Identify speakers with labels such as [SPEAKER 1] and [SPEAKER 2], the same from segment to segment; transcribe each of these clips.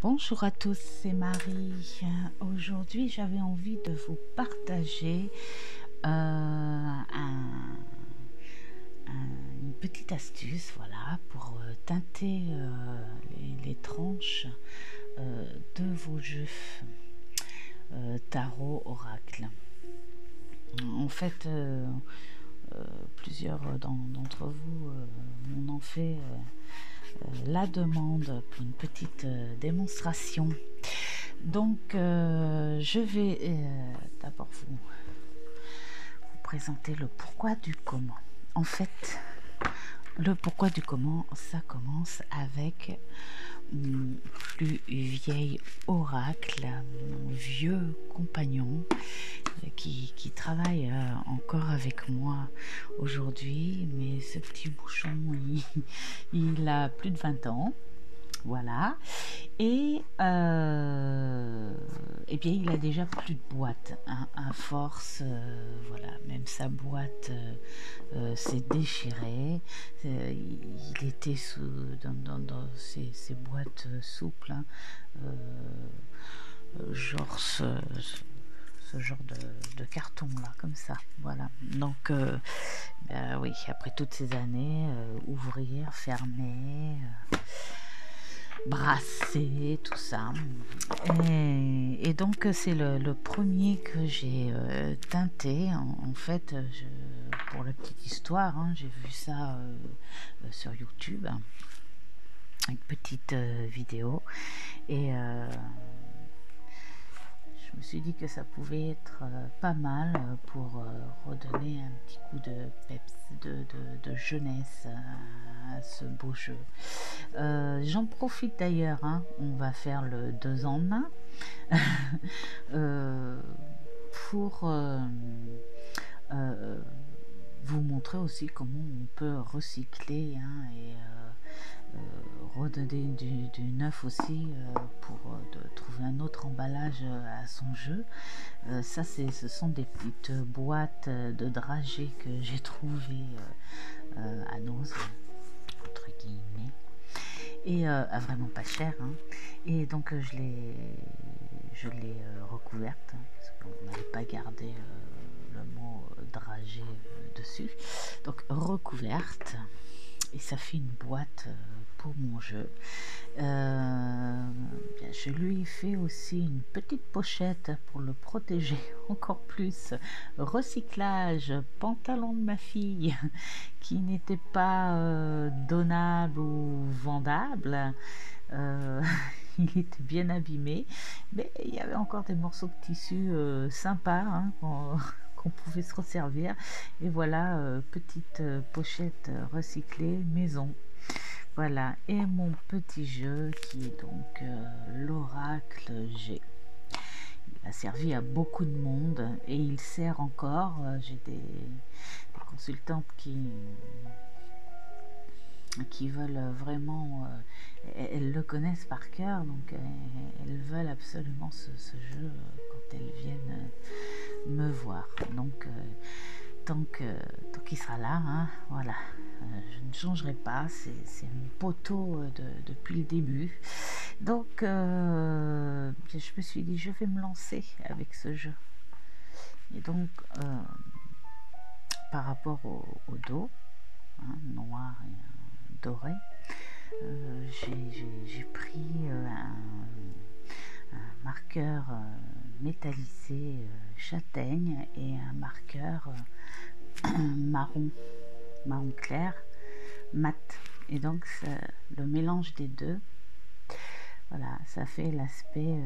[SPEAKER 1] Bonjour à tous, c'est Marie. Aujourd'hui, j'avais envie de vous partager une petite astuce, voilà, pour teinter les tranches de vos jeux tarot oracle. En fait, plusieurs d'entre vous m'en ont fait la demande pour une petite démonstration. Donc, je vais d'abord vous présenter le pourquoi du comment. En fait, le pourquoi du comment, ça commence avec mon plus vieil oracle, mon vieux compagnon qui travaille encore avec moi aujourd'hui, mais ce petit bouchon, il a plus de 20 ans. Voilà. Et eh bien, il a déjà plus de boîte, hein, à force. Voilà, même sa boîte s'est déchirée. Il était dans ces boîtes souples, hein, genre ce genre de carton là, comme ça. Voilà. Donc, oui, après toutes ces années, ouvrir, fermer. Brasser, tout ça. Et donc, c'est le premier que j'ai teinté. En fait, pour la petite histoire, hein, j'ai vu ça sur YouTube, une petite vidéo. Et je me suis dit que ça pouvait être pas mal pour redonner un petit coup de peps, de jeunesse à ce beau jeu. J'en profite d'ailleurs, hein, on va faire le 2 en 1 pour vous montrer aussi comment on peut recycler, hein, et redonner du neuf aussi pour trouver un autre emballage à son jeu. Ça, ce sont des petites boîtes de dragées que j'ai trouvées à Noz, entre guillemets, et à vraiment pas cher, hein. Et donc je l'ai recouverte, hein, parce qu'on n'avait pas gardé le mot dragée dessus, donc recouverte. Et ça fait une boîte pour mon jeu. Je lui ai fait aussi une petite pochette pour le protéger encore plus. Recyclage, pantalon de ma fille qui n'était pas donnable ou vendable. Il était bien abîmé, mais il y avait encore des morceaux de tissu sympas, hein, qu'on pouvait se resservir. Et voilà, petite pochette recyclée maison. Voilà, et mon petit jeu qui est donc l'oracle G. Il a servi à beaucoup de monde et il sert encore. J'ai des consultantes qui veulent vraiment, elles le connaissent par cœur, donc elles veulent absolument ce jeu quand elles viennent me voir. Donc tant qu'il sera là, hein, voilà, je ne changerai pas, c'est mon poteau depuis le début. Donc je me suis dit, je vais me lancer avec ce jeu. Et donc par rapport au dos, hein, noir et doré, j'ai pris un marqueur métallisé châtaigne et un marqueur marron clair mat, et donc le mélange des deux, voilà, ça fait l'aspect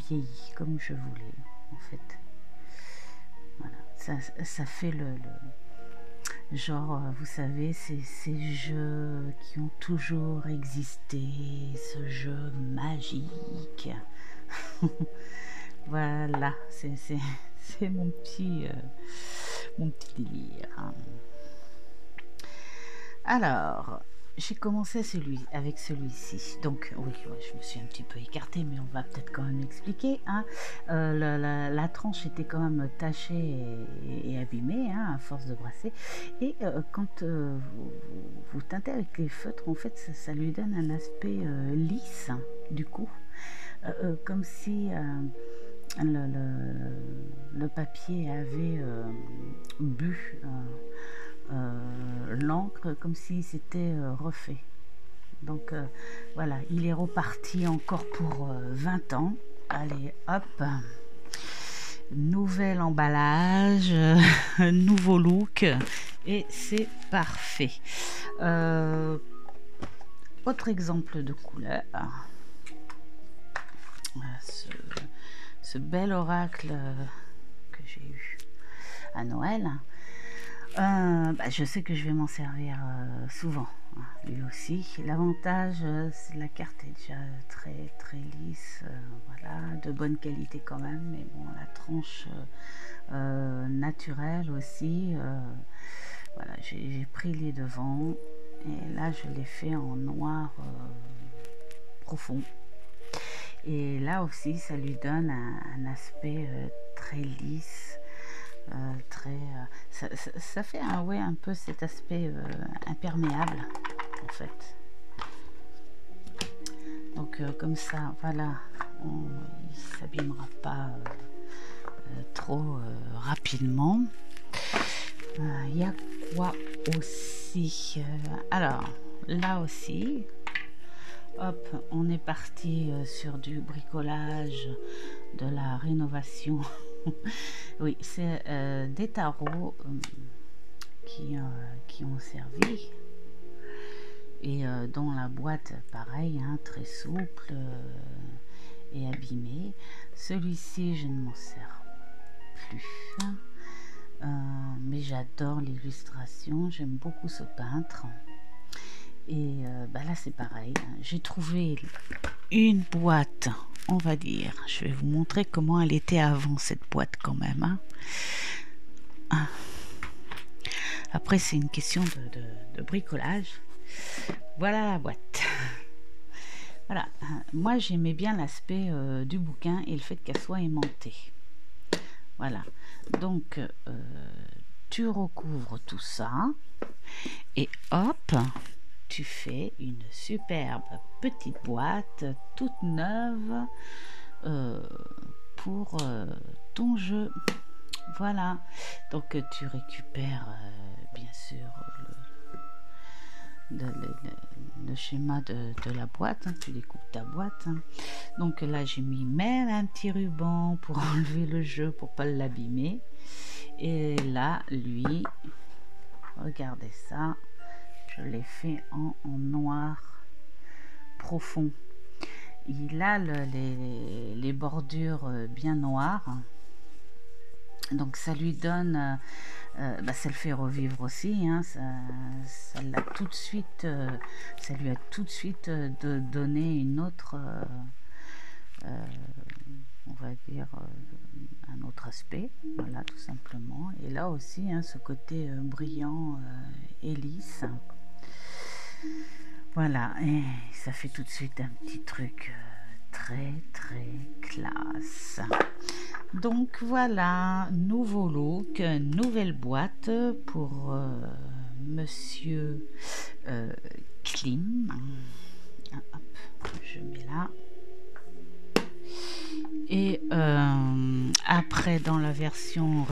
[SPEAKER 1] vieilli comme je voulais en fait. Voilà, ça fait le genre, vous savez, ces jeux qui ont toujours existé, ce jeu magique. Voilà, c'est mon petit délire. Alors, j'ai commencé avec celui-ci. Donc, oui, je me suis un petit peu écartée, mais on va peut-être quand même expliquer, hein. La tranche était quand même tachée et abîmée, hein, à force de brasser. Et quand vous teintez avec les feutres, en fait, ça lui donne un aspect lisse, du coup, comme si le papier avait bu l'encre, comme si c'était refait. Donc voilà, il est reparti encore pour 20 ans. Allez, hop, nouvel emballage, nouveau look, et c'est parfait. Autre exemple de couleur, ce bel oracle que j'ai eu à Noël. Je sais que je vais m'en servir souvent, hein, lui aussi. L'avantage, c'est la carte est déjà très très lisse, voilà, de bonne qualité quand même, mais bon, la tranche naturelle aussi, voilà, j'ai pris les devants, et là je l'ai fait en noir profond, et là aussi ça lui donne un aspect très lisse. Ça fait un peu cet aspect imperméable en fait. Donc comme ça, voilà, il s'abîmera pas trop rapidement. Il y a quoi aussi, alors là aussi, hop, on est parti sur du bricolage, de la rénovation. Oui, c'est des tarots qui ont servi, et dont la boîte, pareil, hein, très souple et abîmée. Celui-ci, je ne m'en sers plus, mais j'adore l'illustration, j'aime beaucoup ce peintre. Et là c'est pareil, hein. J'ai trouvé une boîte, on va dire, je vais vous montrer comment elle était avant, cette boîte quand même, hein. Après c'est une question de bricolage. Voilà la boîte. Voilà, moi j'aimais bien l'aspect du bouquin et le fait qu'elle soit aimantée. Voilà, donc tu recouvres tout ça et hop, tu fais une superbe petite boîte toute neuve pour ton jeu. Voilà, donc tu récupères bien sûr le schéma de la boîte, hein, tu découpes ta boîte, hein. Donc là j'ai mis même un petit ruban pour enlever le jeu, pour pas l'abîmer. Et là lui, regardez ça, je l'ai fait en noir profond. Il a les bordures bien noires, donc ça lui donne ça le fait revivre aussi, hein. Ça l'a tout de suite, ça lui a tout de suite donné une autre on va dire un autre aspect, voilà, tout simplement. Et là aussi, hein, ce côté brillant et lisse, voilà, et ça fait tout de suite un petit truc très très classe. Donc voilà, nouveau look, nouvelle boîte pour Monsieur Klim. Hop, je mets là. Et après, dans la version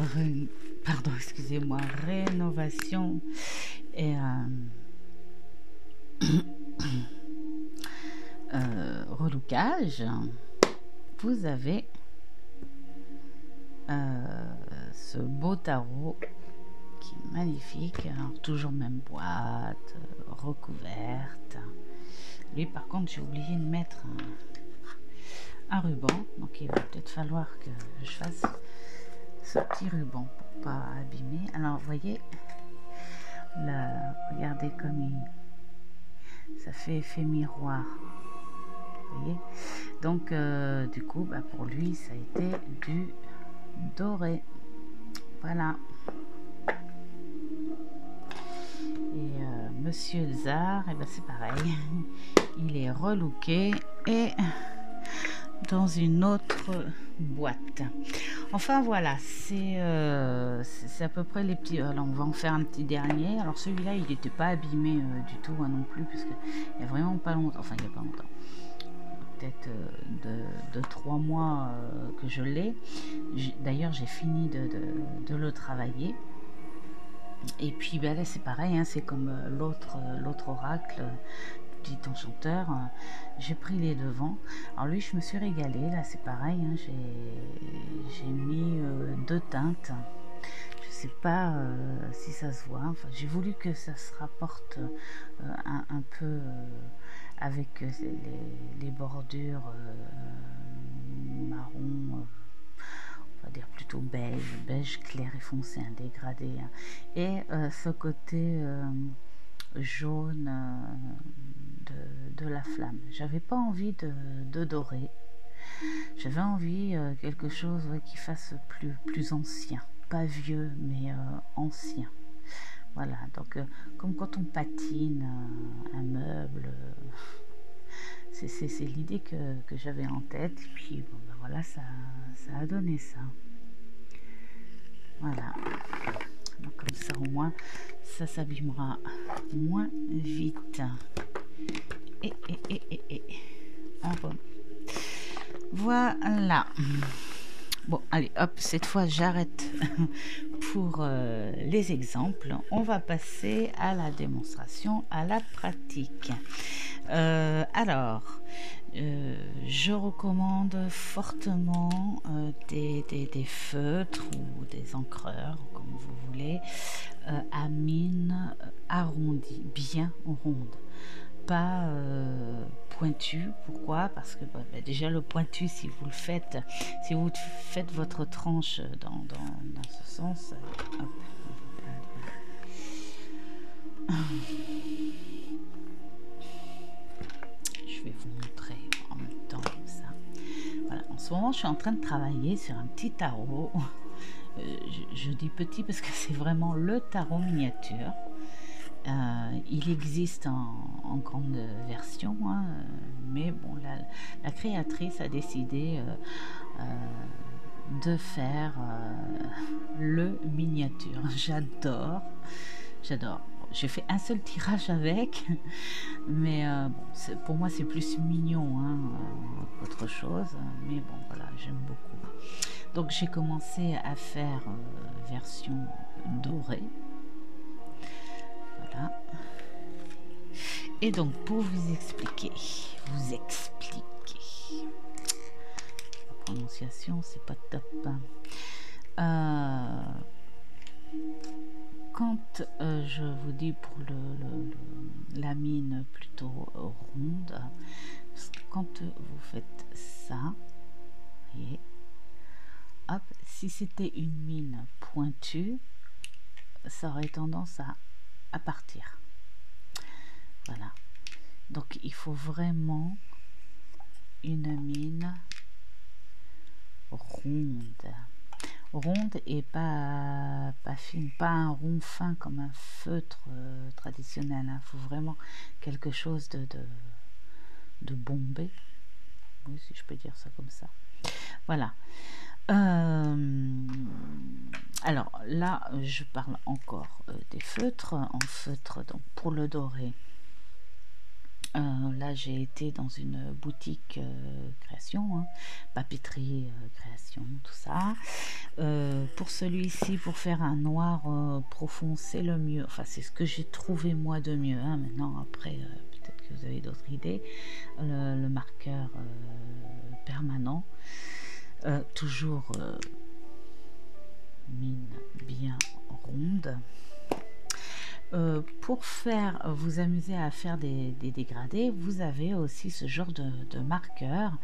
[SPEAKER 1] pardon, excusez-moi, rénovation et relookage, vous avez ce beau tarot qui est magnifique. Alors, toujours même boîte, recouverte. Lui par contre j'ai oublié de mettre un ruban, donc il va peut-être falloir que je fasse ce petit ruban pour pas abîmer. Alors vous voyez là, regardez comme ça fait effet miroir, vous voyez. Donc du coup pour lui ça a été du doré, voilà. Et Monsieur Elzar, et c'est pareil, il est relooké et dans une autre boîte. Enfin voilà, c'est à peu près les petits. Alors on va en faire un petit dernier. Alors celui-là il n'était pas abîmé du tout, non plus, parce que il y a vraiment pas longtemps, enfin il n'y a pas longtemps, peut-être de 3 mois que je l'ai. D'ailleurs, j'ai fini de le travailler. Et puis ben, là, c'est pareil, hein, c'est comme l'autre oracle, petit enchanteur. J'ai pris les devants. Alors lui, je me suis régalée. Là, c'est pareil, hein, j'ai mis 2 teintes. Je sais pas si ça se voit. Enfin, j'ai voulu que ça se rapporte un peu avec les bordures marron, on va dire plutôt beige clair et foncé, un dégradé, hein. Et ce côté jaune de la flamme. J'avais pas envie de dorer. J'avais envie quelque chose qui fasse plus ancien. Pas vieux, mais ancien. Voilà, donc comme quand on patine un meuble, c'est l'idée que j'avais en tête. Et puis bon, ben voilà, ça a donné ça. Voilà. Donc, comme ça au moins, ça s'abîmera moins vite. Et. Voilà. Bon, allez, hop, cette fois j'arrête pour les exemples. On va passer à la démonstration, à la pratique. Alors, je recommande fortement des feutres ou des encreurs, comme vous voulez, à mine arrondie, bien ronde. Pas pointu. Pourquoi? Parce que déjà le pointu, si vous faites votre tranche dans ce sens, hop, je vais vous montrer en même temps comme ça. Voilà, en ce moment je suis en train de travailler sur un petit tarot. Je dis petit parce que c'est vraiment le tarot miniature. Il existe en grande version, hein, mais bon, la créatrice a décidé de faire le miniature. J'adore. J'ai fait un seul tirage avec, mais bon, pour moi c'est plus mignon, hein, qu'autre chose, mais bon voilà, j'aime beaucoup. Donc j'ai commencé à faire version dorée. Voilà. Et donc pour vous expliquer, la prononciation c'est pas top, hein. Quand je vous dis pour la mine plutôt ronde, quand vous faites ça, vous voyez, hop, si c'était une mine pointue, ça aurait tendance à partir. Voilà, donc il faut vraiment une mine ronde et pas fine, pas un rond fin comme un feutre traditionnel. Il faut vraiment quelque chose de bombé, oui, si je peux dire ça comme ça. Voilà. Alors là, je parle encore des feutres. En feutre, donc pour le doré, là j'ai été dans une boutique création, hein, papeterie création, tout ça. Pour celui-ci, pour faire un noir profond, c'est le mieux, enfin c'est ce que j'ai trouvé moi de mieux, hein. Maintenant après peut-être que vous avez d'autres idées. Le marqueur permanent, toujours mine bien ronde. Pour vous amuser à faire des dégradés, vous avez aussi ce genre de marqueur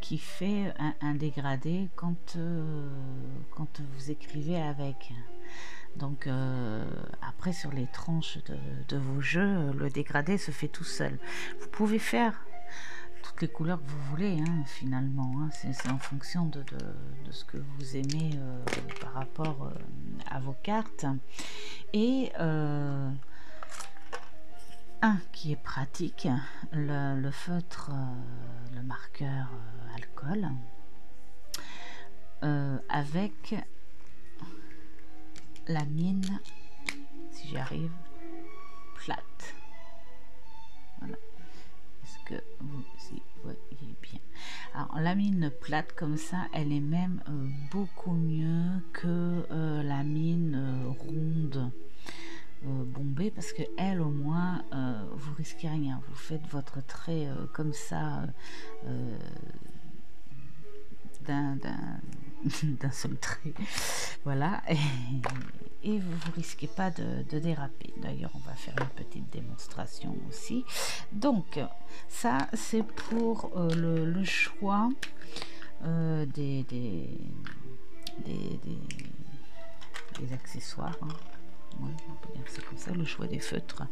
[SPEAKER 1] qui fait un dégradé quand vous écrivez avec. Donc après sur les tranches de vos jeux, le dégradé se fait tout seul. Vous pouvez faire toutes les couleurs que vous voulez, hein, finalement, hein. C'est en fonction de ce que vous aimez par rapport à vos cartes. Et un qui est pratique, le feutre, le marqueur alcool, avec la mine, si j'y arrive, plate. Voilà. Est-ce que vous y voyez Alors, la mine plate comme ça, elle est même beaucoup mieux que la mine ronde bombée, parce que elle, au moins, vous risquez rien. Vous faites votre trait comme ça d'un seul trait, voilà, et vous ne risquez pas de déraper. D'ailleurs, on va faire une petite démonstration aussi. Donc ça, c'est pour le choix des accessoires, hein. Ouais, on peut dire que c'est comme ça, le choix des feutres.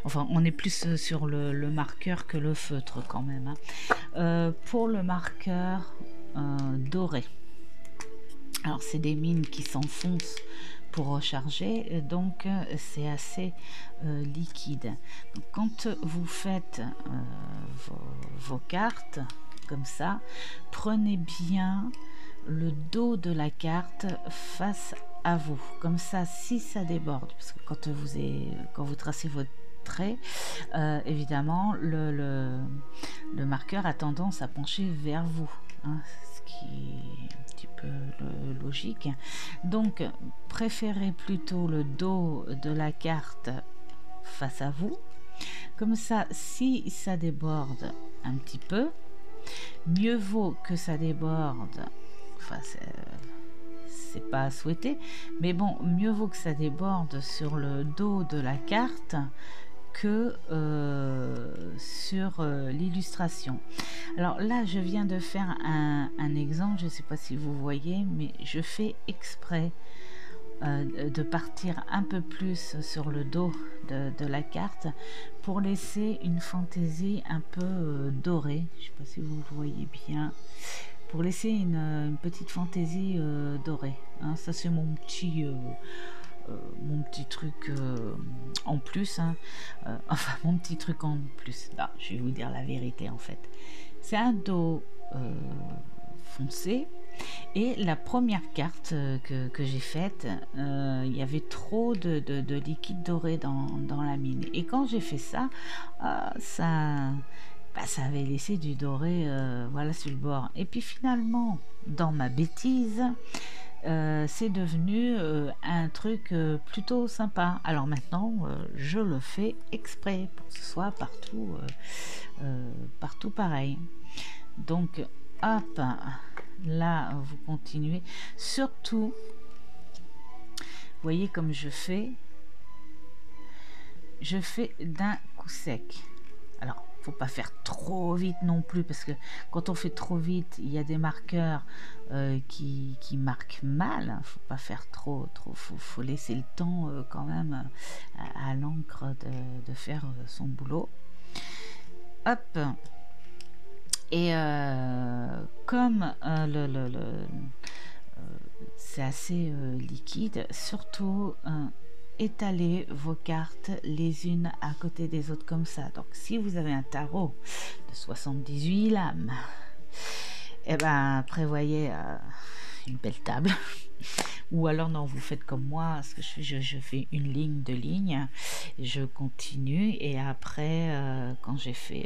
[SPEAKER 1] Enfin, on est plus sur le marqueur que le feutre quand même, hein. Pour le marqueur doré, alors c'est des mines qui s'enfoncent pour recharger, donc c'est assez liquide. Donc, quand vous faites vos cartes comme ça, prenez bien le dos de la carte face à vous, comme ça, si ça déborde, parce que quand vous tracez votre trait, évidemment le marqueur a tendance à pencher vers vous, hein, ce qui est un petit peu logique. Donc préférez plutôt le dos de la carte face à vous, comme ça, si ça déborde un petit peu, mieux vaut que ça déborde, enfin c'est pas à souhaiter, mais bon, mieux vaut que ça déborde sur le dos de la carte que sur l'illustration. Alors là, je viens de faire un exemple, je ne sais pas si vous voyez, mais je fais exprès de partir un peu plus sur le dos de la carte pour laisser une fantaisie un peu dorée. Je ne sais pas si vous le voyez bien, pour laisser une petite fantaisie dorée, hein. Ça, c'est mon petit truc en plus, hein. Enfin, mon petit truc en plus. Là, je vais vous dire la vérité, en fait. C'est un dos foncé. Et la première carte que j'ai faite, il y avait trop de liquide doré dans la mine. Et quand j'ai fait ça, ça avait laissé du doré voilà, sur le bord. Et puis finalement, dans ma bêtise, c'est devenu un truc plutôt sympa. Alors maintenant, je le fais exprès pour que ce soit partout pareil. Donc, hop, là, vous continuez. Surtout, vous voyez comme je fais d'un coup sec. Alors, faut pas faire trop vite non plus, parce que quand on fait trop vite, il y a des marqueurs qui marquent mal. Faut pas faire trop. Faut laisser le temps quand même à l'encre de faire son boulot. Hop. Et comme c'est assez liquide, surtout étalez vos cartes les unes à côté des autres comme ça. Donc si vous avez un tarot de 78 lames, et ben prévoyez une belle table. Ou alors non, vous faites comme moi, ce que je fais une ligne, deux lignes, je continue, et après quand je suis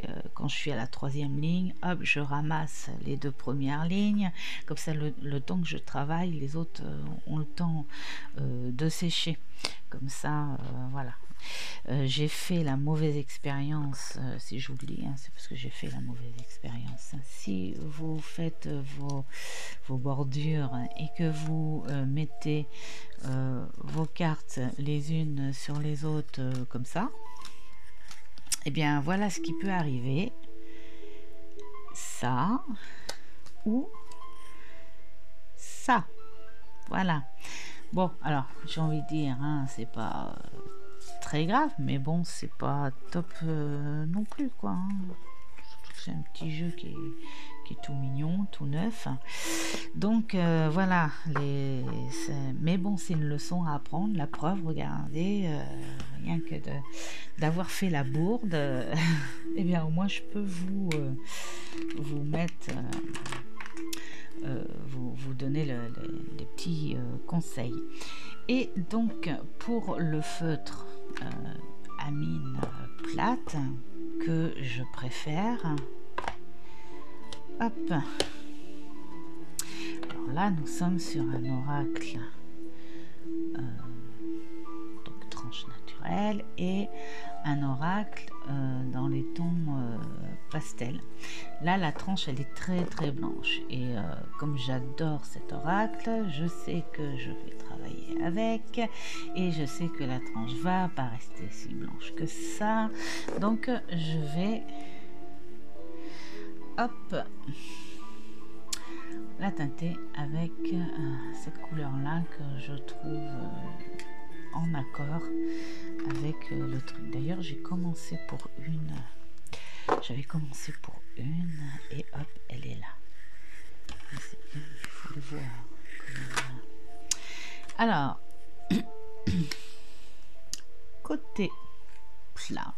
[SPEAKER 1] à la troisième ligne, hop, je ramasse les deux premières lignes, comme ça le temps que je travaille, les autres ont le temps de sécher, comme ça voilà. J'ai fait la mauvaise expérience, si je vous le dis, hein, c'est parce que j'ai fait la mauvaise expérience. Si vous faites vos bordures et que vous mettez vos cartes les unes sur les autres comme ça, et bien voilà ce qui peut arriver. Ça ou ça. Voilà. Bon, alors, j'ai envie de dire, hein, c'est pas très grave, mais bon, c'est pas top non plus, quoi, hein. Surtout que c'est un petit jeu qui est tout mignon, tout neuf. Donc, voilà. Mais bon, c'est une leçon à apprendre. La preuve, regardez, rien que d'avoir fait la bourde, eh bien, au moins, je peux vous mettre... vous donner les petits conseils. Et donc pour le feutre à mine plate que je préfère, hop. Alors là, nous sommes sur un oracle, donc tranche naturelle, et un oracle dans les tons pastel. Là, la tranche, elle est très très blanche. Et comme j'adore cet oracle, je sais que je vais travailler avec. Et je sais que la tranche va pas rester si blanche que ça. Donc, je vais... Hop, la teinter avec cette couleur-là que je trouve en accord avec le truc. D'ailleurs, j'ai commencé pour une... J'avais commencé pour une et hop, elle est là. C'est bien, il faut le voir. Alors, côté plat.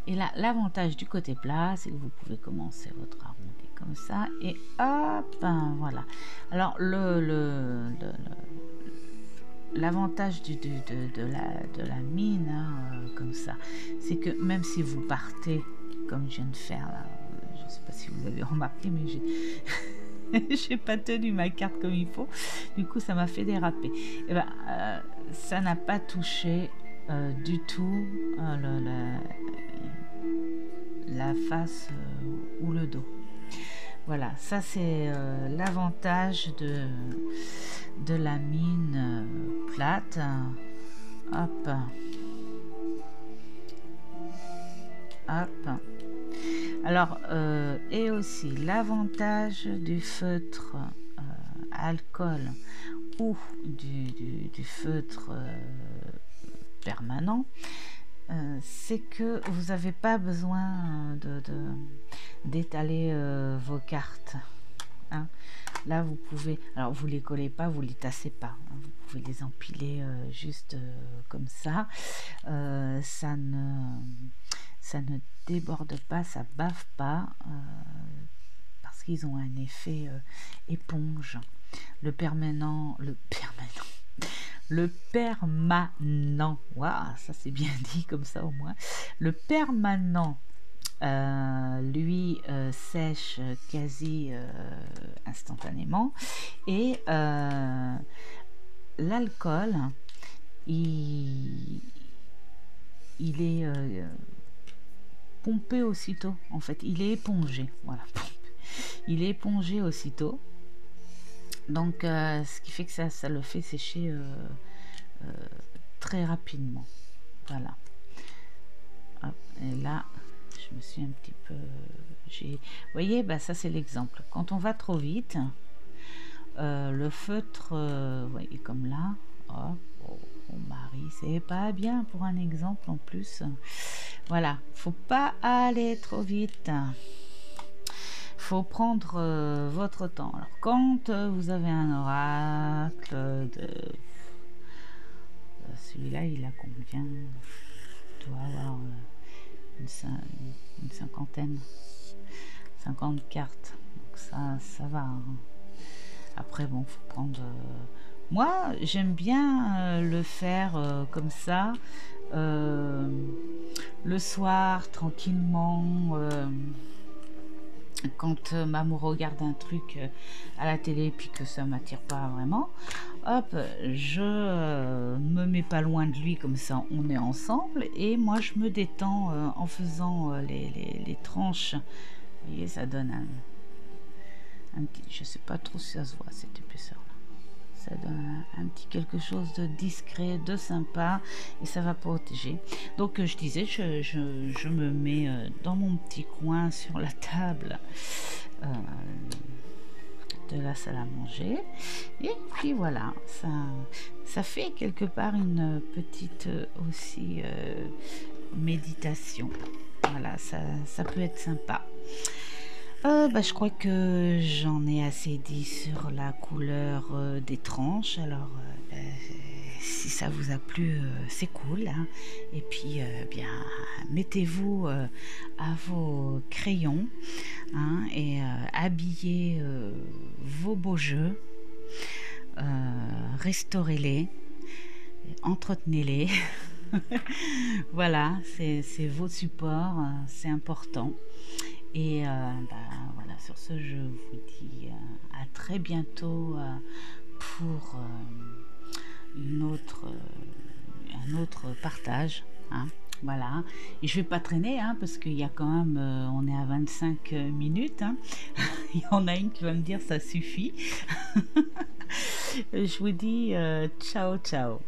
[SPEAKER 1] Et là, l'avantage du côté plat, c'est que vous pouvez commencer votre arrondi comme ça. Et hop, voilà. Alors, l'avantage de la mine, hein, comme ça, c'est que même si vous partez, comme je viens de faire là, je ne sais pas si vous avez remarqué, mais j'ai pas tenu ma carte comme il faut. Du coup, ça m'a fait déraper. Et ben, ça n'a pas touché du tout la face ou le dos. Voilà, ça c'est l'avantage de la mine plate. Hop. Hop. Alors, et aussi l'avantage du feutre alcool ou du feutre permanent, c'est que vous n'avez pas besoin d'étaler vos cartes. Hein. Là, vous pouvez... Alors, vous les collez pas, vous les tassez pas. Hein. Vous pouvez les empiler juste comme ça. Ça ne déborde pas, ça bave pas. Parce qu'ils ont un effet éponge. Le permanent... Waouh, ça c'est bien dit comme ça au moins. Le permanent, lui, sèche quasi instantanément. Et l'alcool, il est pompé aussitôt. En fait, il est épongé. Voilà, il est épongé aussitôt. Donc, ce qui fait que ça le fait sécher très rapidement. Voilà. Hop, et là, je me suis un petit peu... Vous voyez, bah, ça c'est l'exemple. Quand on va trop vite, le feutre, vous voyez, comme là, hop, oh, mon mari, c'est pas bien pour un exemple en plus. Voilà, faut pas aller trop vite. Faut prendre votre temps. Alors, quand vous avez un oracle celui-là, il a combien? Il doit avoir une cinquantaine. 50 cartes. Donc ça va. Hein. Après, bon, faut prendre... Moi, j'aime bien le faire comme ça. Le soir, tranquillement... quand maman regarde un truc à la télé puis que ça m'attire pas vraiment, hop, je me mets pas loin de lui, comme ça on est ensemble et moi je me détends en faisant les tranches. Vous voyez, ça donne un petit, je sais pas trop si ça se voit cette épaisseur là, ça donne un petit quelque chose de discret, de sympa, et ça va protéger. Donc je disais, je me mets dans mon petit coin sur la table de la salle à manger, et puis voilà, ça fait quelque part une petite aussi méditation. Voilà, ça peut être sympa. Je crois que j'en ai assez dit sur la couleur des tranches. Alors, si ça vous a plu, c'est cool. Hein. Et puis, bien, mettez-vous à vos crayons, hein, et habillez vos beaux jeux, restaurez-les, entretenez-les. Voilà, c'est vos supports, c'est important. Et voilà, sur ce, je vous dis à très bientôt pour un autre partage. Hein. Voilà, et je vais pas traîner parce qu'il y a quand même, on est à 25 minutes. Hein. Il y en a une qui va me dire ça suffit. Je vous dis ciao ciao.